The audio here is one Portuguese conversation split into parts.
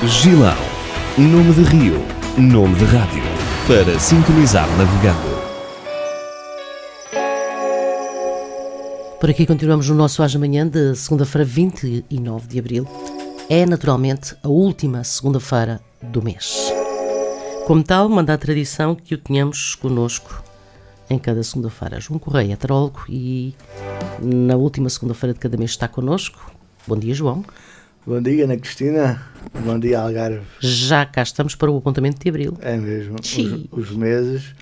Gilão, nome de rio, nome de rádio, para sintonizar navegando. Por aqui continuamos no nosso Age Amanhã de segunda-feira, 29 de Abril. É naturalmente a última segunda-feira do mês. Como tal, manda a tradição que o tenhamos connosco em cada segunda-feira. João Correia, tarólogo, e na última segunda-feira de cada mês está connosco. Bom dia, João. Bom dia, Ana Cristina. Bom dia, Algarve. Já cá estamos para o apontamento de Abril. É mesmo. Os meses,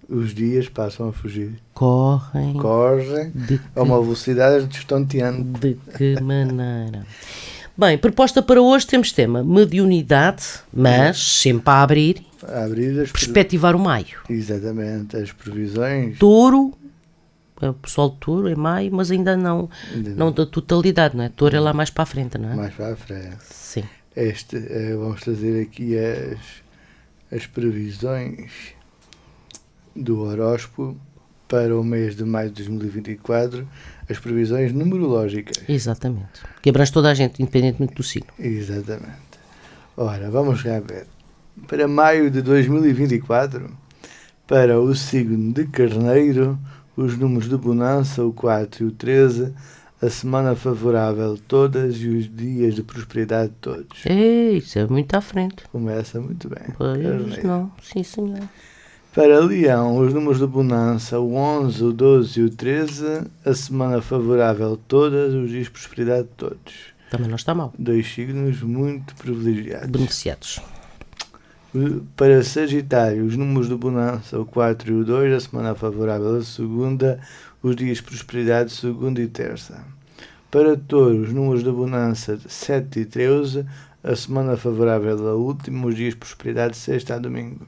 os dias passam a fugir. Correm. A uma velocidade estonteante. De que maneira? Bem, proposta para hoje temos tema mediunidade, mas sempre a abrir, perspectivar o maio. Exatamente, as previsões. Touro, o pessoal de Touro é maio, mas ainda não da totalidade, não é? Touro é lá mais para a frente, não é? Mais para a frente. Sim. Vamos trazer aqui as previsões do horóscopo para o mês de maio de 2024, as previsões numerológicas. Exatamente. Que abrange toda a gente, independentemente do signo. Exatamente. Ora, vamos já ver. Para maio de 2024, para o signo de Carneiro, os números de bonança, o 4 e o 13, a semana favorável todas e os dias de prosperidade todos. Isso é muito à frente. Começa muito bem. Pois não, sim senhor. Para Leão, os números de bonança, o 11, o 12 e o 13, a semana favorável todas, os dias de prosperidade todos. Também não está mal. 2 signos muito privilegiados. Beneficiados. Para Sagitário, os números de bonança, o 4 e o 2, a semana favorável a segunda, os dias de prosperidade segunda e terça. Para Touro, os números de bonança, 7 e 13, a semana favorável a última, os dias de prosperidade sexta a domingo.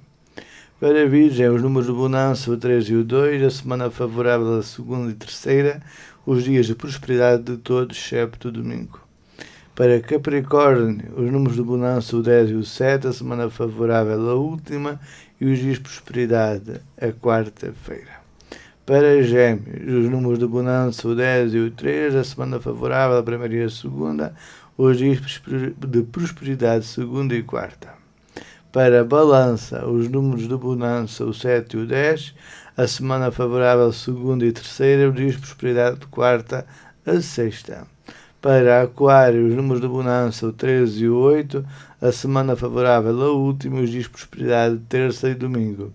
Para Virgem, os números de bonança, o 3 e o 2, a semana favorável a segunda e terceira, os dias de prosperidade de todos, excepto o domingo. Para Capricórnio, os números de bonança, o 10 e o 7, a semana favorável a última e os dias de prosperidade, a quarta-feira. Para Gêmeos, os números de bonança, o 10 e o 3, a semana favorável a primeira e a segunda, os dias de prosperidade, segunda e quarta. Para Balança, os números de bonança, o 7 e o 10, a semana favorável segunda e terceira, os dias de prosperidade de quarta a sexta. Para Aquário, os números de bonança, o 13 e o 8, a semana favorável a última, os dias de prosperidade terça e domingo.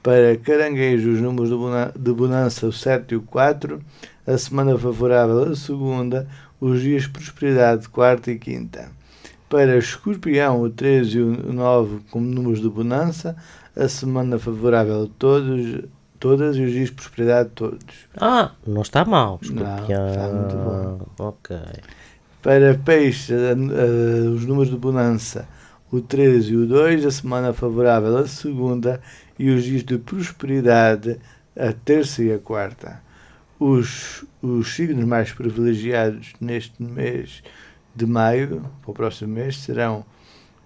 Para Caranguejo, os números de bonança, o 7 e o 4, a semana favorável a segunda, os dias de prosperidade quarta e quinta. Para Escorpião, o 13 e o 9 como números de bonança, a semana favorável a todas e os dias de prosperidade todos. Não está mal. Não, está muito bom. Ok. Para Peixe, os números de bonança, o 13 e o 2, a semana favorável a segunda e os dias de prosperidade a terça e a quarta. Os signos mais privilegiados neste mês de maio, para o próximo mês, serão,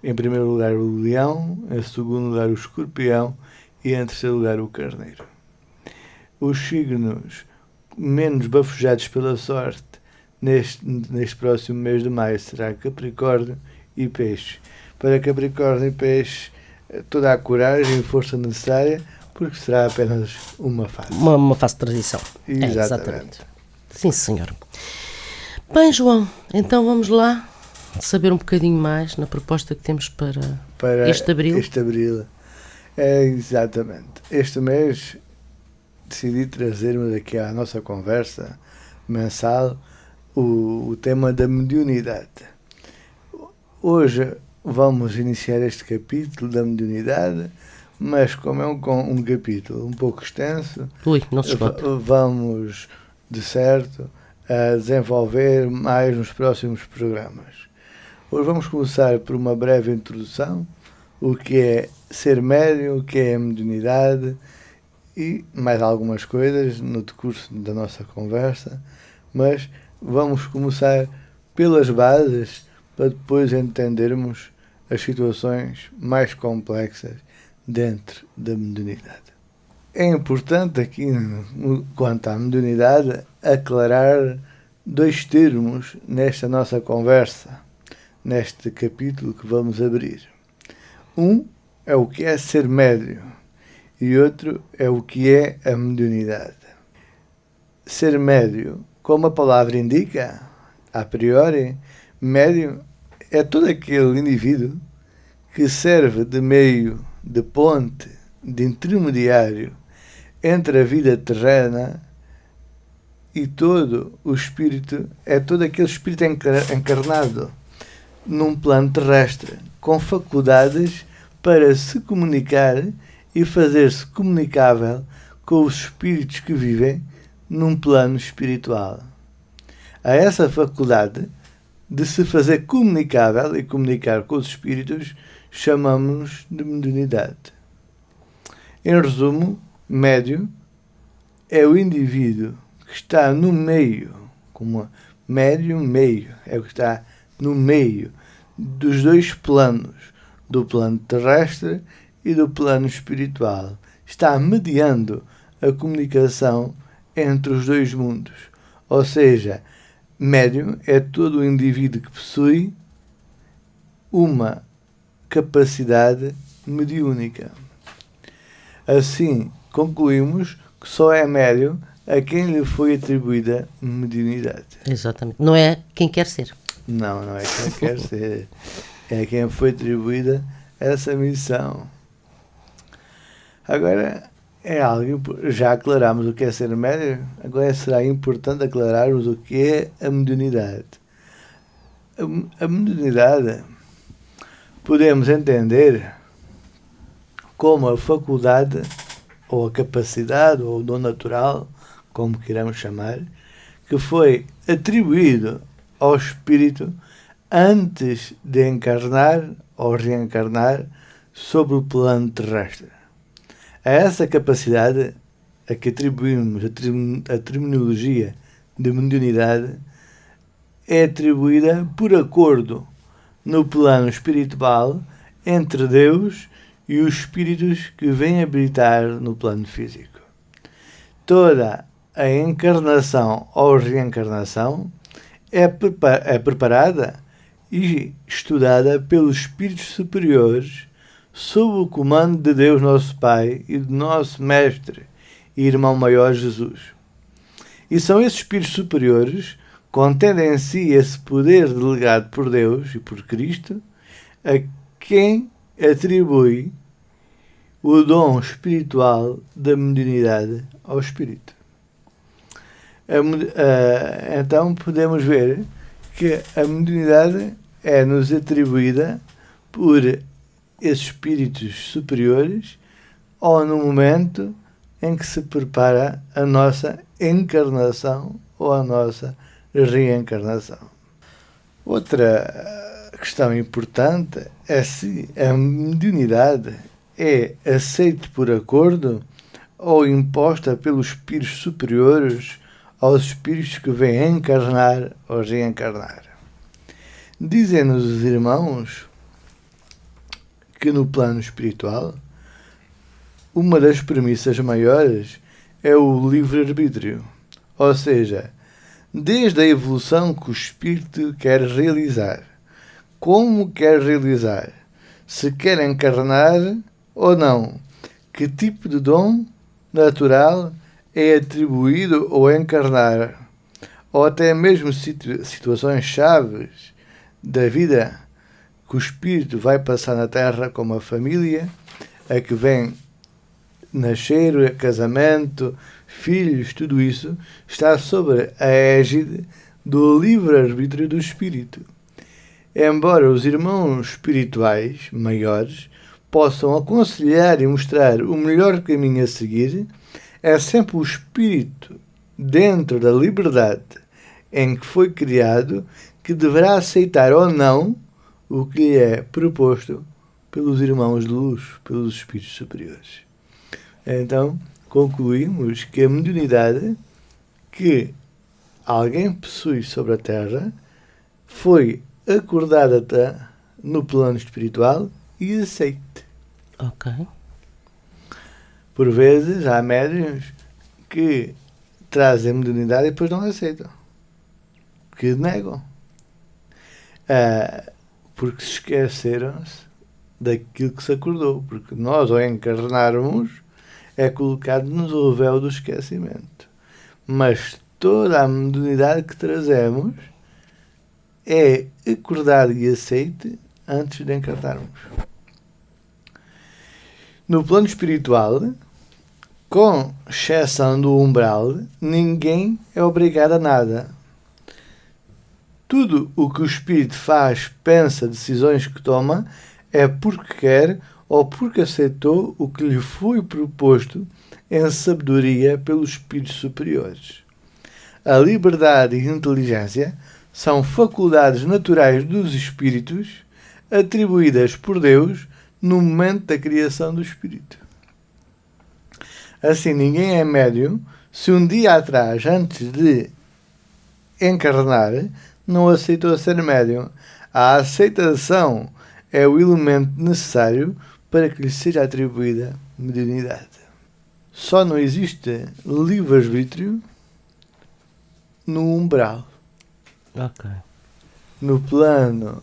em primeiro lugar, o Leão, em segundo lugar, o Escorpião e, em terceiro lugar, o Carneiro. Os signos menos bafujados pela sorte neste próximo mês de maio será Capricórnio e Peixe. Para Capricórnio e Peixe, toda a coragem e força necessária, porque será apenas uma fase. Uma fase de transição. Exatamente. Sim, senhor. Bem, João, então vamos lá saber um bocadinho mais na proposta que temos para este abril. Este abril. Exatamente. Este mês decidi trazer-me aqui à nossa conversa mensal o tema da mediunidade. Hoje vamos iniciar este capítulo da mediunidade, mas como é um capítulo um pouco extenso, não se esgota. Vamos, de certo, a desenvolver mais nos próximos programas. Hoje vamos começar por uma breve introdução, o que é ser médium, o que é a mediunidade e mais algumas coisas no decurso da nossa conversa, mas vamos começar pelas bases para depois entendermos as situações mais complexas dentro da mediunidade. É importante aqui, quanto à mediunidade, aclarar 2 termos nesta nossa conversa. neste capítulo que vamos abrir. Um é o que é ser médium e outro é o que é a mediunidade. Ser médium, como a palavra indica, a priori, médium é todo aquele indivíduo que serve de meio, de ponte, de intermediário entre a vida terrena e todo o espírito, é todo aquele espírito encarnado num plano terrestre, com faculdades para se comunicar e fazer-se comunicável com os espíritos que vivem num plano espiritual. A essa faculdade de se fazer comunicável e comunicar com os espíritos chamamos de mediunidade. Em resumo, médium é o indivíduo que está no meio, como médium meio, é o que está no meio dos dois planos, do plano terrestre e do plano espiritual. Está mediando a comunicação entre os dois mundos. Ou seja, médium é todo o indivíduo que possui uma capacidade mediúnica. Assim, concluímos que só é médium a quem lhe foi atribuída mediunidade. Exatamente. Não é quem quer ser. Não é quem quer ser. É quem foi atribuída essa missão. Agora, é algo, já aclaramos o que é ser médium, agora será importante aclararmos o que é a mediunidade. A mediunidade podemos entender como a faculdade, ou a capacidade, ou o dom natural, como queiramos chamar, que foi atribuído ao espírito antes de encarnar ou reencarnar sobre o plano terrestre. A essa capacidade a que atribuímos a terminologia de mediunidade é atribuída por acordo no plano espiritual entre Deus e os espíritos que vêm habitar no plano físico. Toda a encarnação ou reencarnação é preparada e estudada pelos espíritos superiores sob o comando de Deus nosso Pai e do nosso Mestre e Irmão Maior Jesus. E são esses espíritos superiores, contendo em si esse poder delegado por Deus e por Cristo, a quem atribui o dom espiritual da mediunidade ao Espírito. Então podemos ver que a mediunidade é-nos atribuída por esses espíritos superiores ou no momento em que se prepara a nossa encarnação ou a nossa reencarnação. Outra questão importante é se a mediunidade é aceita por acordo ou imposta pelos espíritos superiores aos espíritos que vêm encarnar ou reencarnar. Dizem-nos os irmãos que no plano espiritual uma das premissas maiores é o livre-arbítrio, ou seja, desde a evolução que o espírito quer realizar, como quer realizar, se quer encarnar ou não, que tipo de dom natural é atribuído ou encarnar, ou até mesmo situações chaves da vida que o espírito vai passar na Terra, como a família, a que vem nascer, casamento, filhos, tudo isso está sobre a égide do livre-arbítrio do espírito. Embora os irmãos espirituais maiores possam aconselhar e mostrar o melhor caminho a seguir, é sempre o espírito, dentro da liberdade em que foi criado, que deverá aceitar ou não o que lhe é proposto pelos irmãos de luz, pelos espíritos superiores. Então, concluímos que a mediunidade que alguém possui sobre a Terra foi acordada no plano espiritual e aceite. Ok. Por vezes há médiuns que trazem mediunidade e depois não aceitam, que negam. porque se esqueceram-se daquilo que se acordou. Porque nós, ao encarnarmos, é colocado-nos o véu do esquecimento. Mas toda a mediunidade que trazemos é acordado e aceite antes de encarnarmos. No plano espiritual, com exceção do umbral, ninguém é obrigado a nada. Tudo o que o espírito faz, pensa, decisões que toma, é porque quer ou porque aceitou o que lhe foi proposto em sabedoria pelos espíritos superiores. A liberdade e a inteligência são faculdades naturais dos espíritos atribuídas por Deus no momento da criação do espírito. Assim, ninguém é médium se um dia atrás, antes de encarnar, não aceitou ser médium. A aceitação é o elemento necessário para que lhe seja atribuída mediunidade. Só não existe livre-arbítrio no umbral. Ok. No plano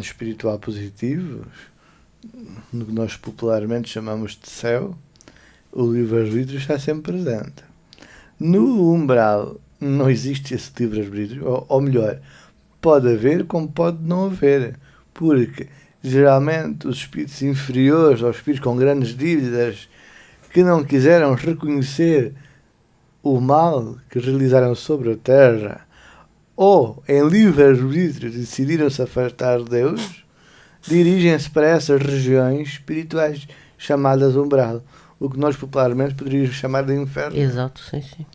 espiritual positivo, no que nós popularmente chamamos de céu, o livre-arbítrio está sempre presente. No umbral não existe esse livre-arbítrio, ou melhor, pode haver como pode não haver, porque geralmente os espíritos inferiores, ou espíritos com grandes dívidas, que não quiseram reconhecer o mal que realizaram sobre a Terra, ou em livre-arbítrio decidiram se afastar de Deus, dirigem-se para essas regiões espirituais chamadas umbral, o que nós popularmente poderíamos chamar de inferno. Exato, sim, sim.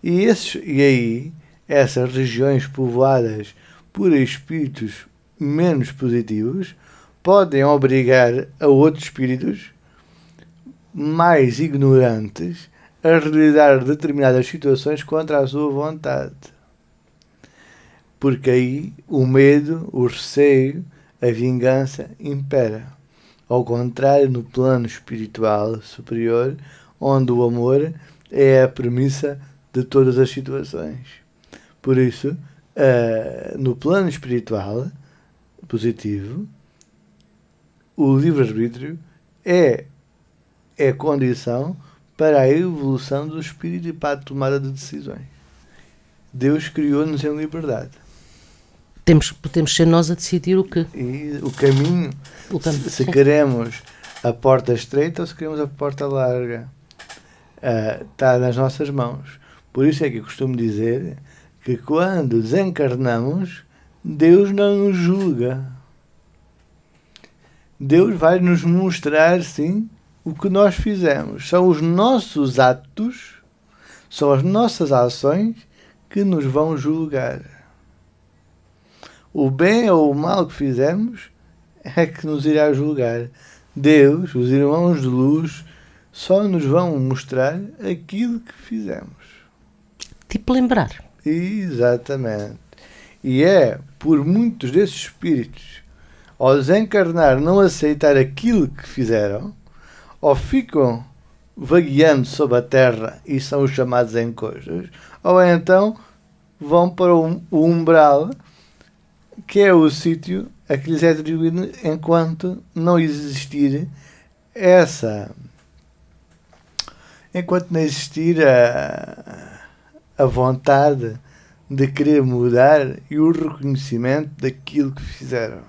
E aí, essas regiões povoadas por espíritos menos positivos podem obrigar a outros espíritos mais ignorantes a realizar determinadas situações contra a sua vontade. Porque aí o medo, o receio, a vingança impera. Ao contrário, no plano espiritual superior, onde o amor é a premissa de todas as situações. Por isso, no plano espiritual positivo, o livre-arbítrio é condição para a evolução do espírito e para a tomada de decisões. Deus criou-nos em liberdade. Podemos ser nós a decidir o quê? E o caminho, se queremos a porta estreita ou se queremos a porta larga, está nas nossas mãos. Por isso é que eu costumo dizer que quando desencarnamos, Deus não nos julga. Deus vai nos mostrar, sim, o que nós fizemos. São os nossos atos, são as nossas ações que nos vão julgar. O bem ou o mal que fizemos é que nos irá julgar. Deus, os irmãos de luz, só nos vão mostrar aquilo que fizemos. Tipo lembrar. Exatamente. E é por muitos desses espíritos, ao desencarnar, não aceitar aquilo que fizeram, ou ficam vagueando sobre a terra e são os chamados encojos, ou então vão para o umbral, que é o sítio a que lhes é atribuído enquanto não existir a vontade de querer mudar e o reconhecimento daquilo que fizeram.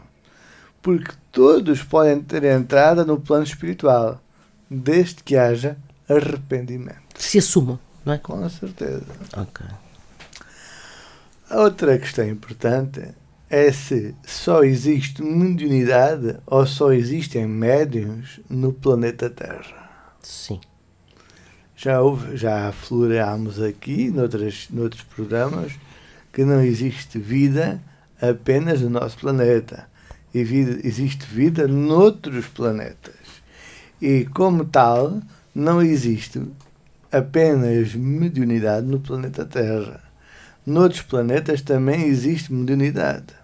Porque todos podem ter entrada no plano espiritual, desde que haja arrependimento. Se assumam, não é? Com certeza. Ok. A outra questão importante é se só existe mediunidade ou só existem médiuns no planeta Terra. Sim. Já aflorámos aqui, noutros programas, que não existe vida apenas no nosso planeta. Existe vida noutros planetas. E, como tal, não existe apenas mediunidade no planeta Terra. Noutros planetas também existe mediunidade.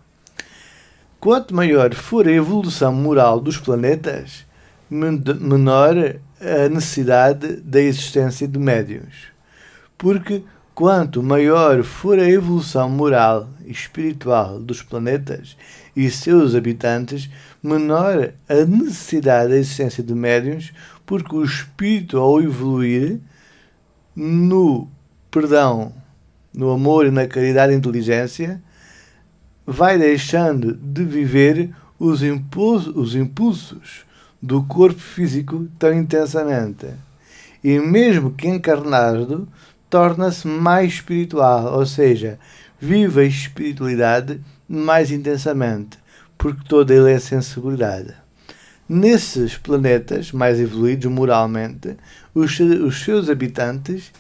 Quanto maior for a evolução moral dos planetas, menor a necessidade da existência de médiuns. Porque Quanto maior for a evolução moral e espiritual dos planetas e seus habitantes, menor a necessidade da existência de médiuns, porque o espírito, ao evoluir no perdão, no amor e na caridade e inteligência, vai deixando de viver os impulsos do corpo físico tão intensamente. E mesmo que encarnado, torna-se mais espiritual, ou seja, vive a espiritualidade mais intensamente, porque toda ele é sensibilidade. Nesses planetas mais evoluídos moralmente, os seus habitantes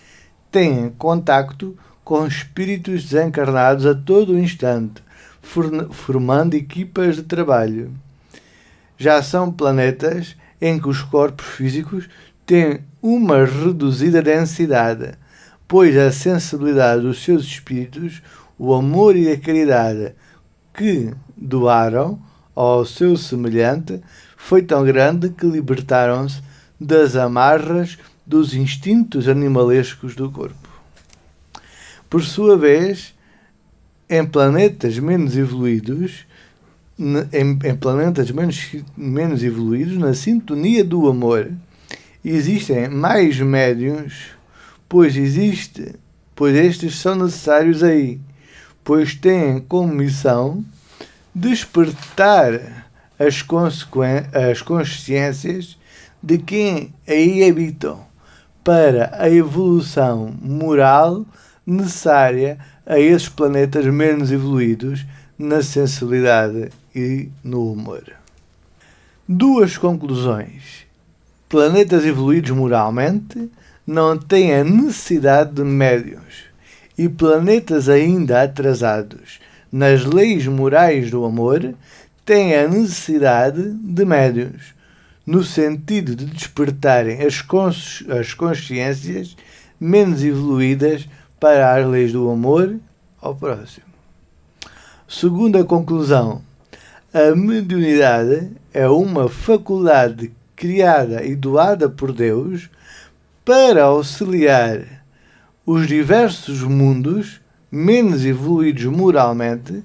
têm contacto com espíritos desencarnados a todo o instante, formando equipas de trabalho. Já são planetas em que os corpos físicos têm uma reduzida densidade, pois a sensibilidade dos seus espíritos, o amor e a caridade que doaram ao seu semelhante, foi tão grande que libertaram-se das amarras dos instintos animalescos do corpo. Por sua vez, em planetas menos evoluídos, na sintonia do amor, existem mais médiuns, pois estes são necessários aí, pois têm como missão despertar as consciências de quem aí habitam para a evolução moral necessária a esses planetas menos evoluídos na sensibilidade e no humor. Duas conclusões. Planetas evoluídos moralmente não têm a necessidade de médiuns, e planetas ainda atrasados nas leis morais do amor têm a necessidade de médiuns, no sentido de despertarem as consciências menos evoluídas para as leis do amor ao próximo. Segunda conclusão, a mediunidade é uma faculdade criada e doada por Deus para auxiliar os diversos mundos menos evoluídos moralmente,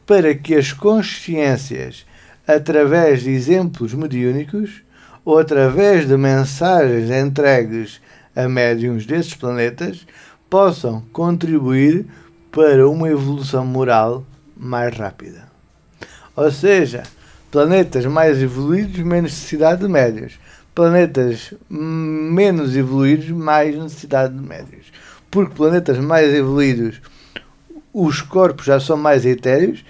para que as consciências, através de exemplos mediúnicos ou através de mensagens entregues a médiuns desses planetas, possam contribuir para uma evolução moral mais rápida. Ou seja, planetas mais evoluídos, menos necessidade de médiuns. Planetas menos evoluídos, mais necessidade de médiuns. Porque planetas mais evoluídos, os corpos já são mais etéreos,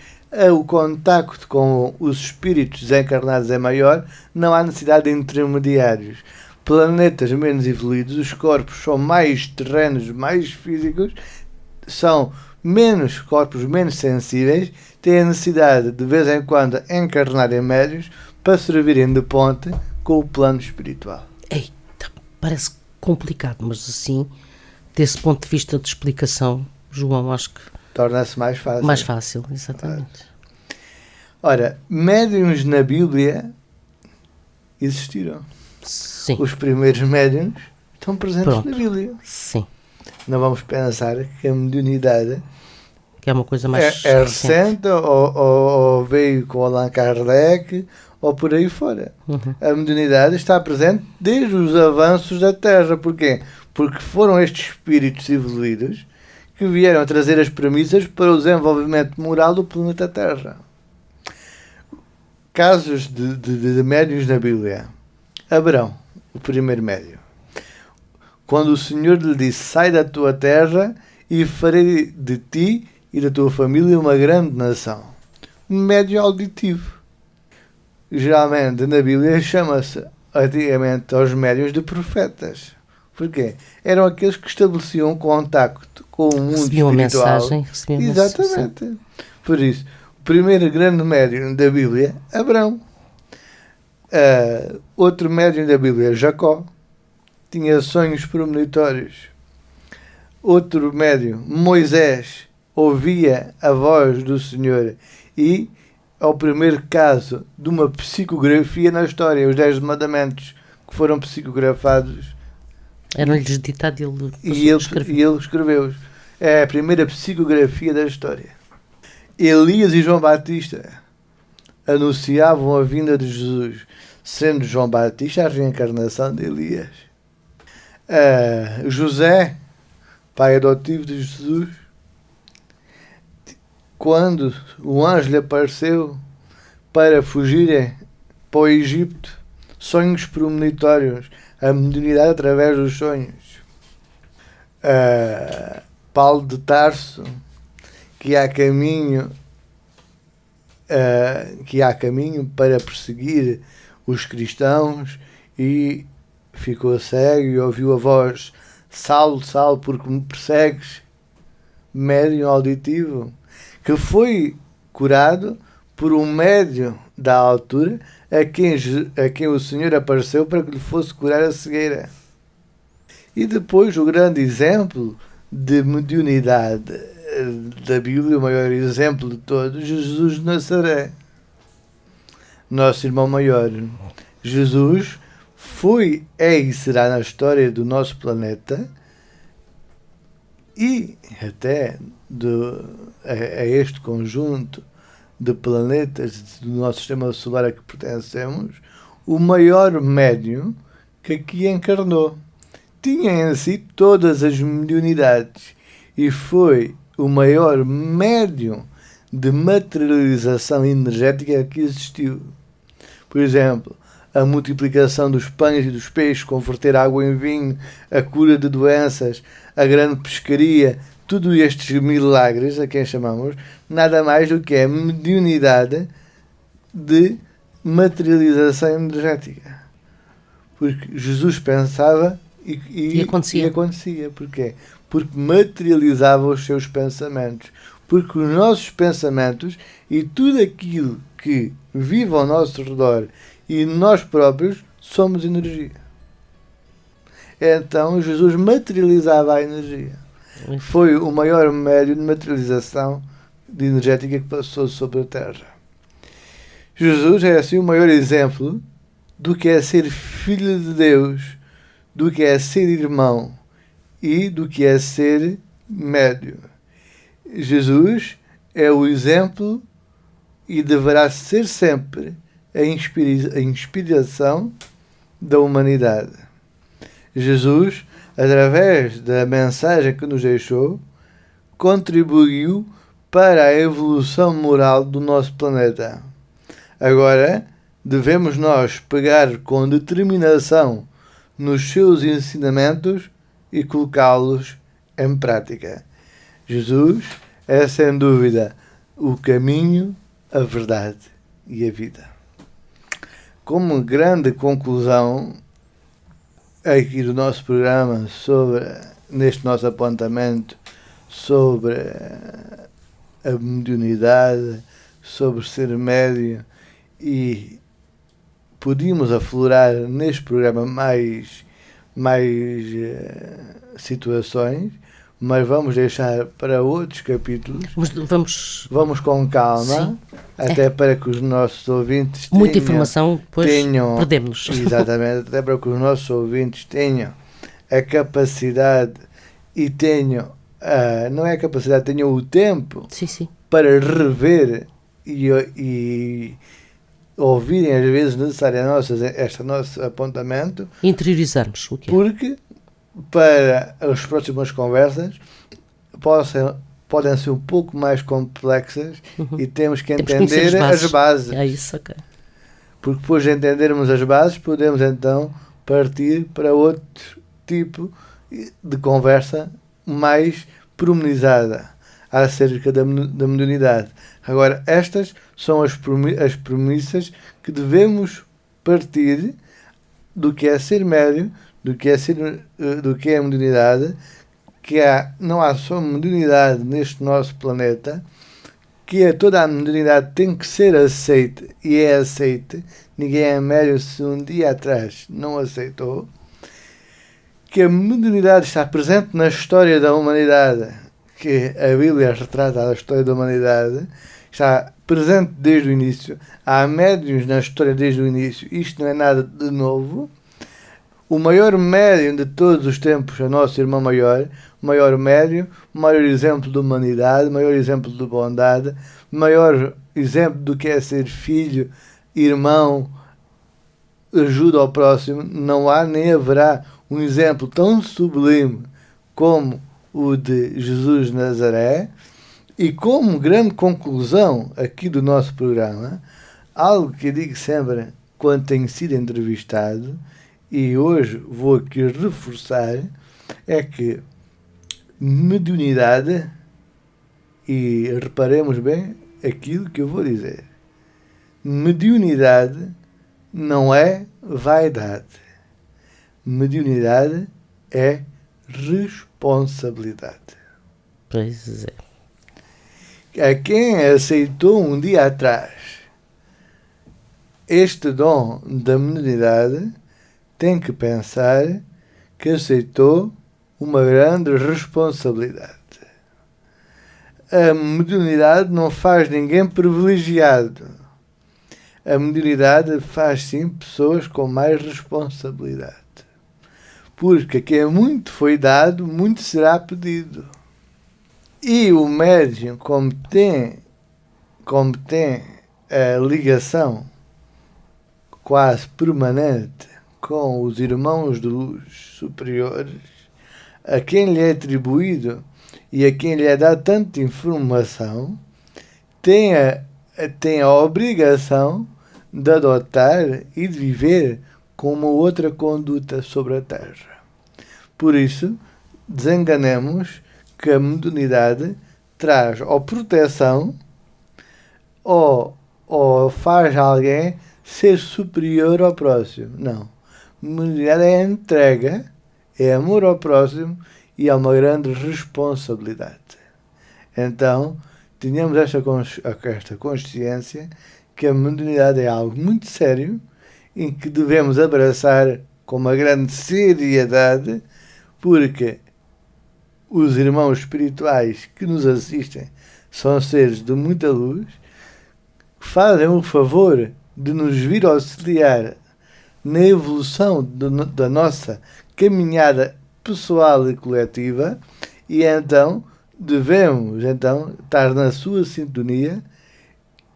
o contacto com os espíritos desencarnados é maior, não há necessidade de intermediários. Planetas menos evoluídos, os corpos são mais terrenos, mais físicos, são menos corpos, menos sensíveis, têm a necessidade de vez em quando encarnarem médios para servirem de ponte com o plano espiritual. Eita, parece complicado, mas assim, desse ponto de vista de explicação, João, acho que torna-se mais fácil. Mais fácil, exatamente. Ora, médiuns na Bíblia existiram. Sim. Os primeiros médiuns estão presentes na Bíblia. Sim. Não vamos pensar que a mediunidade que é uma coisa mais é recente ou veio com Allan Kardec ou por aí fora. A mediunidade está presente desde os avanços da Terra. Porquê? Porque foram estes espíritos evoluídos que vieram a trazer as premissas para o desenvolvimento moral do planeta Terra. Casos de médiuns na Bíblia. Abraão, o primeiro médium. Quando o Senhor lhe disse: sai da tua terra e farei de ti e da tua família uma grande nação. Médium auditivo. Geralmente na Bíblia chama-se antigamente aos médiuns de profetas. Porquê? Eram aqueles que estabeleciam um contacto com o mundo espiritual. Mensagem, exatamente. Por isso, o primeiro grande médium da Bíblia, Abraão. Outro médium da Bíblia, Jacó. Tinha sonhos premonitórios. Outro médium, Moisés, ouvia a voz do Senhor, e é o primeiro caso de uma psicografia na história, os 10 mandamentos que foram psicografados. Eram-lhes ditado e ele escreveu-os. é a primeira psicografia da história. Elias e João Batista anunciavam a vinda de Jesus, sendo João Batista a reencarnação de Elias. José, pai adotivo de Jesus, quando o anjo lhe apareceu para fugirem para o Egito, sonhos premonitórios, a mediunidade através dos sonhos. Paulo de Tarso, que há caminho para perseguir os cristãos, e ficou cego e ouviu a voz: Saulo, Saulo, porque me persegues? Médium auditivo, que foi curado por um médium da altura a quem o Senhor apareceu para que lhe fosse curar a cegueira. E depois o grande exemplo de mediunidade da Bíblia, o maior exemplo de todos, Jesus de Nazaré, nosso irmão maior. Jesus foi, é e será na história do nosso planeta e até a este conjunto de planetas do nosso sistema solar a que pertencemos, o maior médium que aqui encarnou. Tinha em si todas as mediunidades e foi o maior médium de materialização energética que existiu. Por exemplo, a multiplicação dos pães e dos peixes, converter água em vinho, a cura de doenças, a grande pescaria, tudo estes milagres, a quem chamamos, nada mais do que é mediunidade de materialização energética. Porque Jesus pensava e acontecia. Porquê? Porque materializava os seus pensamentos. Porque os nossos pensamentos e tudo aquilo que vive ao nosso redor e nós próprios somos energia. Então Jesus materializava a energia. Foi o maior médium de materialização de energética que passou sobre a Terra. Jesus é assim o maior exemplo do que é ser filho de Deus, do que é ser irmão e do que é ser médium. Jesus é o exemplo e deverá ser sempre a inspiração da humanidade. Jesus, através da mensagem que nos deixou, contribuiu para a evolução moral do nosso planeta. Agora, devemos nós pegar com determinação nos seus ensinamentos e colocá-los em prática. Jesus é, sem dúvida, o caminho, a verdade e a vida. Como grande conclusão aqui do nosso programa, neste nosso apontamento sobre a mediunidade, sobre ser médium, e podíamos aflorar neste programa mais situações, mas vamos deixar para outros capítulos. Vamos com calma, até para que os nossos ouvintes muita informação, depois perdemos-nos. Exatamente, até para que os nossos ouvintes tenham a capacidade e tenham, não é a capacidade, tenham o tempo para rever e ouvirem as vezes necessárias este nosso apontamento. Interiorizarmos o que é. Porque para as próximas conversas podem ser um pouco mais complexas e temos que entender as bases. É isso, ok. Porque depois de entendermos as bases, podemos então partir para outro tipo de conversa mais pormenorizada acerca da mediunidade. Agora, estas são as premissas que devemos partir do que é ser médium, do que é a mediunidade, que não há só mediunidade neste nosso planeta, que toda a mediunidade tem que ser aceite e é aceite. Ninguém é médium se um dia atrás não aceitou. Que a mediunidade está presente na história da humanidade, que a Bíblia retrata a história da humanidade, está presente desde o início. Há médiuns na história desde o início. Isto não é nada de novo. o maior médium de todos os tempos, é nosso irmão maior, maior médium, maior exemplo de humanidade, maior exemplo de bondade, maior exemplo do que é ser filho, irmão, ajuda ao próximo. Não há nem haverá um exemplo tão sublime como o de Jesus de Nazaré. E como grande conclusão aqui do nosso programa, algo que eu digo sempre quando tenho sido entrevistado, e hoje vou aqui reforçar, é que mediunidade, e reparemos bem aquilo que eu vou dizer, mediunidade não é vaidade. Mediunidade é responsabilidade. Pois é. A quem aceitou um dia atrás este dom da mediunidade tem que pensar que aceitou uma grande responsabilidade. A mediunidade não faz ninguém privilegiado. A mediunidade faz sim pessoas com mais responsabilidade. Porque a quem muito foi dado, muito será pedido. E o médium, como tem a ligação quase permanente com os irmãos de luz superiores, a quem lhe é atribuído e a quem lhe é dada tanta informação, tem a obrigação de adotar e de viver com uma outra conduta sobre a Terra. Por isso, desenganemos que a mediunidade traz ou proteção ou faz alguém ser superior ao próximo. Não. Mediunidade é entrega, é amor ao próximo e é uma grande responsabilidade. Então, tenhamos esta consciência que a mediunidade é algo muito sério em que devemos abraçar com uma grande seriedade, porque os irmãos espirituais que nos assistem são seres de muita luz, fazem o favor de nos vir auxiliar na evolução da nossa caminhada pessoal e coletiva, e então devemos estar na sua sintonia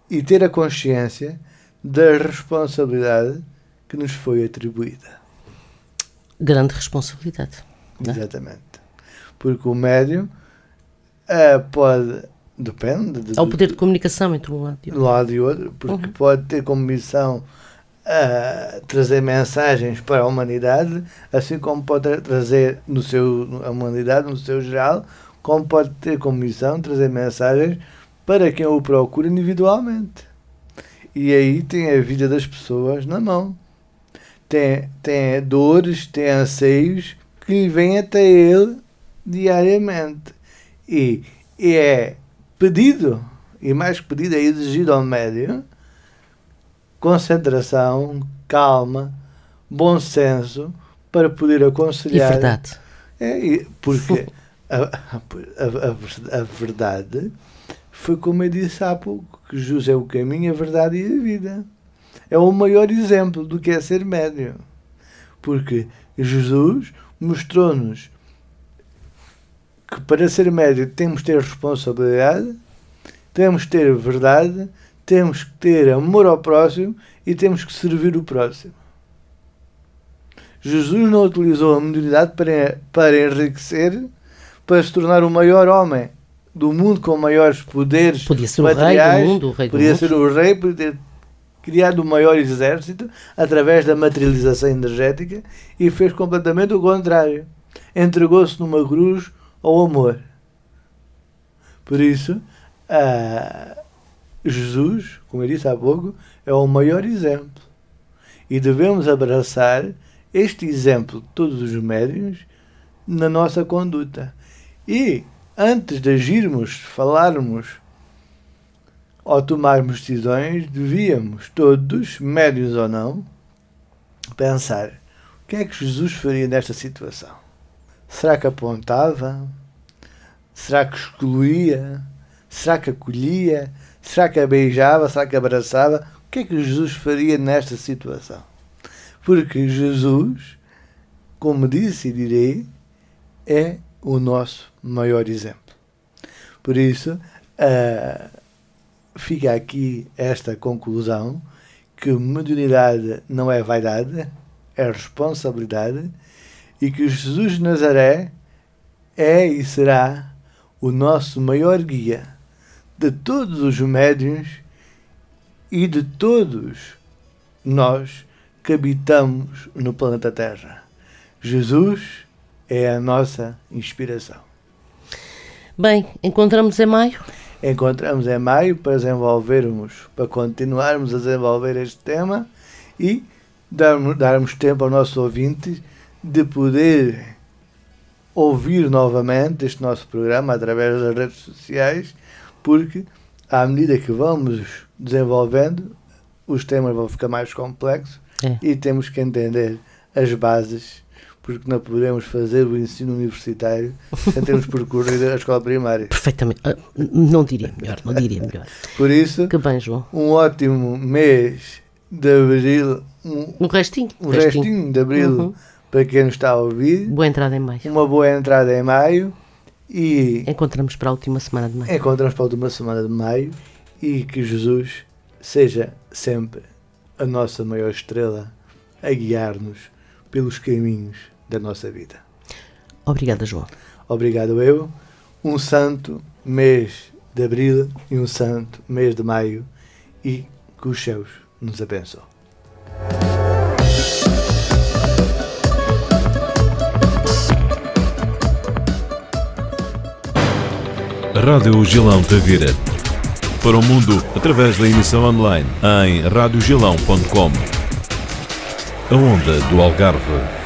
e ter a consciência da responsabilidade que nos foi atribuída. Grande responsabilidade. Não é? Exatamente. Porque o médium pode... Depende. Há o poder de comunicação entre um lado e outro. Porque pode ter como missão trazer mensagens para a humanidade, assim como pode trazer a humanidade no seu geral, como pode ter como missão trazer mensagens para quem o procura individualmente. E aí tem a vida das pessoas na mão. Tem dores, tem anseios que vêm até ele diariamente. E é pedido, e mais que pedido, é exigido ao médium concentração, calma, bom senso para poder aconselhar. E verdade. Porque a verdade foi como eu disse há pouco, que Jesus é o caminho, a verdade e a vida. É o maior exemplo do que é ser médium. Porque Jesus mostrou-nos que para ser médium temos que ter responsabilidade, temos que ter verdade, temos que ter amor ao próximo e temos que servir o próximo. Jesus não utilizou a mediunidade para enriquecer, para se tornar o maior homem do mundo com maiores poderes podia ser materiais. O rei do mundo. Podia ser o rei, podia ter criado o maior exército através da materialização energética, e fez completamente o contrário. Entregou-se numa cruz ao amor. Por isso, Jesus, como eu disse há pouco, é o maior exemplo. E devemos abraçar este exemplo de todos os médiuns na nossa conduta. E, antes de agirmos, falarmos ou tomarmos decisões, devíamos todos, médiuns ou não, pensar: o que é que Jesus faria nesta situação? Será que apontava? Será que excluía? Será que acolhia? Será que beijava? Será que abraçava? O que é que Jesus faria nesta situação? Porque Jesus como disse e direi, é o nosso maior exemplo. Por isso, fica aqui esta conclusão, que mediunidade não é vaidade, é responsabilidade, e que Jesus de Nazaré é e será o nosso maior guia de todos os médiuns e de todos nós que habitamos no planeta Terra. Jesus é a nossa inspiração. Bem, encontramos em maio. Encontramos em maio para continuarmos a desenvolver este tema e darmos tempo ao nosso ouvinte de poder ouvir novamente este nosso programa através das redes sociais, porque à medida que vamos desenvolvendo, os temas vão ficar mais complexos e temos que entender as bases, porque não podemos fazer o ensino universitário sem termos percorrido a escola primária. Perfeitamente. Não diria melhor. Por isso, que bem, João. Um ótimo mês de abril. Um restinho de abril para quem nos está a ouvir. Boa entrada em maio. Uma boa entrada em maio. E encontramos para a última semana de maio. E que Jesus seja sempre a nossa maior estrela a guiar-nos pelos caminhos da nossa vida. Obrigada, João. Obrigado eu. Um santo mês de abril e um santo mês de maio, e que os céus nos abençoem. Rádio Gilão Tavira. Para o mundo, através da emissão online em radiogilão.com. A onda do Algarve.